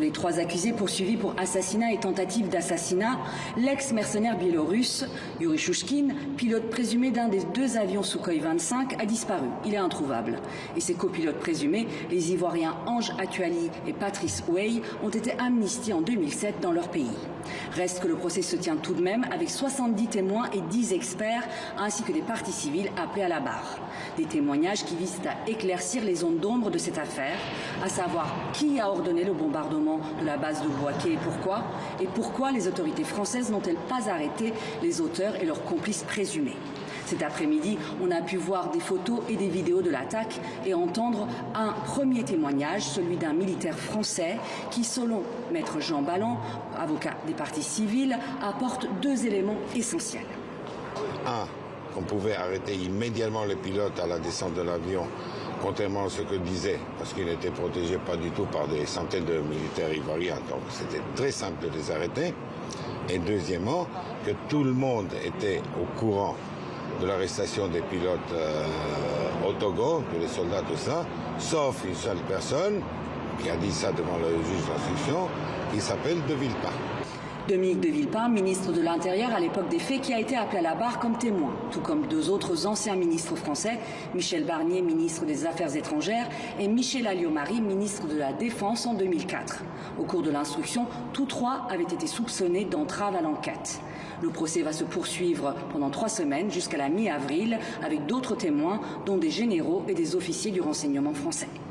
les 3 accusés poursuivis pour assassinat et tentative d'assassinat, l'ex-mercenaire biélorusse Yuri Chouchkine, pilote présumé d'un des 2 avions Sukhoi 25, a disparu. Il est introuvable. Et ses copilotes présumés, les Ivoiriens Ange Atuali et Patrice Ouey, ont été amnistiés en 2007 dans leur pays. Reste que le procès se tient tout de même avec 70 témoins et 10 experts, ainsi que des parties civiles appelées à la barre. Des témoignages qui visent à éclaircir les zones d'ombre de cette affaire, à savoir qui a ordonné le bombardement de la base de Bouaké et pourquoi les autorités françaises n'ont-elles pas arrêté les auteurs et leurs complices présumés. Cet après-midi, on a pu voir des photos et des vidéos de l'attaque et entendre un premier témoignage, celui d'un militaire français qui, selon Maître Jean Ballon, avocat des parties civiles, apporte 2 éléments essentiels. On pouvait arrêter immédiatement les pilotes à la descente de l'avion, contrairement à ce que disait, parce qu'ils n'étaient protégés pas du tout par des centaines de militaires ivoiriens. Donc c'était très simple de les arrêter. Et deuxièmement, que tout le monde était au courant de l'arrestation des pilotes au Togo, que les soldats, tout ça, sauf une seule personne qui a dit ça devant le juge d'instruction, qui s'appelle De Villepin. Dominique de Villepin, ministre de l'Intérieur à l'époque des faits, qui a été appelé à la barre comme témoin, tout comme 2 autres anciens ministres français, Michel Barnier, ministre des Affaires étrangères, et Michel Alliot-Marie, ministre de la Défense en 2004. Au cours de l'instruction, tous 3 avaient été soupçonnés d'entrave à l'enquête. Le procès va se poursuivre pendant 3 semaines jusqu'à la mi-avril avec d'autres témoins, dont des généraux et des officiers du renseignement français.